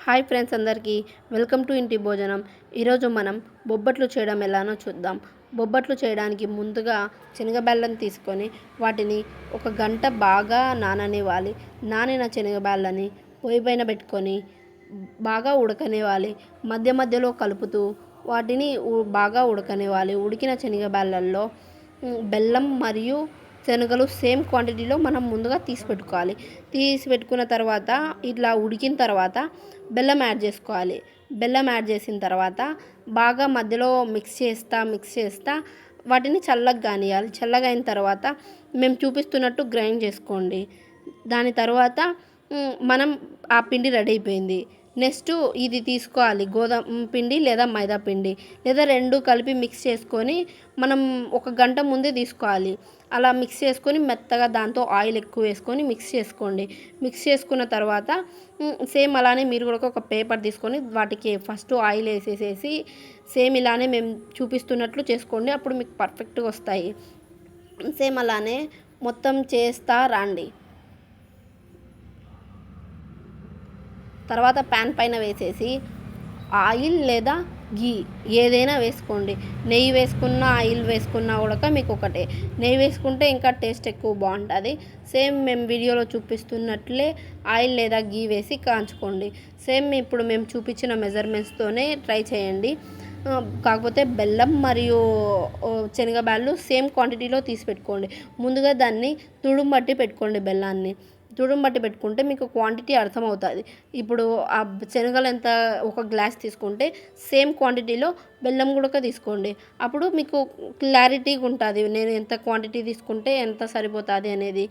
Hi friends, అందరికీ welcome to ఇంటి భోజనం. ఈరోజు మనం బొబ్బట్లు చేయడం ఎలానో చూద్దాం. బొబ్బట్లు చేయడానికి ముందుగా శనగబెల్లం తీసుకొని వాటిని ఒక గంట బాగా నాననివ్వాలి. నానిన శనగబెల్లని పొయ్యి పైన పెట్టుకొని బాగా ఉడకనివ్వాలి. మధ్య మధ్యలో కలుపుతూ వాటిని బాగా ఉడకనివ్వాలి. ఉడికిన శనగబెల్లంలో బెల్లం మరియు శనగలు సేమ్ క్వాంటిటీలో మనం ముందుగా తీసి పెట్టుకున్న తర్వాత ఇట్లా ఉడికిన తర్వాత బెల్లం యాడ్ చేసుకోవాలి. బెల్లం యాడ్ చేసిన తర్వాత బాగా మధ్యలో మిక్స్ చేస్తా వాటిని చల్లగా కానియాలి. చల్లగా అయిన తర్వాత మేము చూపిస్తున్నట్టు గ్రైండ్ చేసుకోండి. దాని తర్వాత మనం ఆ పిండి రెడీ అయిపోయింది. నెక్స్ట్ ఇది తీసుకోవాలి, గోధుమ పిండి లేదా మైదా పిండి లేదా రెండు కలిపి మిక్స్ చేసుకొని మనం ఒక గంట ముందే తీసుకోవాలి. అలా మిక్స్ చేసుకొని మెత్తగా దాంతో ఆయిల్ ఎక్కువ వేసుకొని మిక్స్ చేసుకోండి. మిక్స్ చేసుకున్న తర్వాత సేమ్ అలానే మీరు కూడా ఒక పేపర్ తీసుకొని వాటికి ఫస్ట్ ఆయిల్ వేసేసేసి సేమ్ ఇలానే మేము చూపిస్తున్నట్లు చేసుకోండి. అప్పుడు మీకు పర్ఫెక్ట్గా వస్తాయి. సేమ్ అలానే మొత్తం చేస్తా రండి. తర్వాత ప్యాన్ పైన వేసేసి ఆయిల్ లేదా గీ ఏదైనా వేసుకోండి. నెయ్యి వేసుకున్నా ఆయిల్ వేసుకున్నా కూడా మీకు ఒకటే. నెయ్యి వేసుకుంటే ఇంకా టేస్ట్ ఎక్కువ బాగుంటుంది. సేమ్ మేము వీడియోలో చూపిస్తున్నట్లే ఆయిల్ లేదా గీ వేసి కాంచుకోండి. సేమ్ ఇప్పుడు మేము చూపించిన మెజర్మెంట్స్తోనే ట్రై చేయండి. కాకపోతే బెల్లం మరియు శనగబ్యాళ్ళు సేమ్ క్వాంటిటీలో తీసి పెట్టుకోండి. ముందుగా దాన్ని తుడుంబట్టి పెట్టుకోండి. బెల్లాన్ని తుడుంబట్టి పెట్టుకుంటే మీకు క్వాంటిటీ అర్థమవుతుంది. ఇప్పుడు ఆ శనగలు ఎంత ఒక గ్లాస్ తీసుకుంటే సేమ్ క్వాంటిటీలో బెల్లం కూడా తీసుకోండి. అప్పుడు మీకు క్లారిటీగా ఉంటుంది నేను ఎంత క్వాంటిటీ తీసుకుంటే ఎంత సరిపోతుంది అనేది.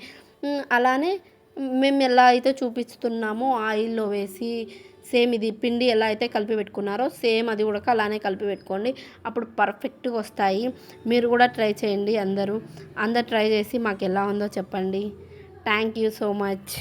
అలానే మేము ఎలా అయితే చూపిస్తున్నామో ఆయిల్లో వేసి సేమ్ ఇది పిండి ఎలా అయితే కలిపి పెట్టుకున్నారో సేమ్ అది కూడా అలానే కలిపి పెట్టుకోండి. అప్పుడు పర్ఫెక్ట్గా వస్తాయి. మీరు కూడా ట్రై చేయండి. అందరూ ట్రై చేసి మాకు ఎలా ఉందో చెప్పండి. Thank you so much.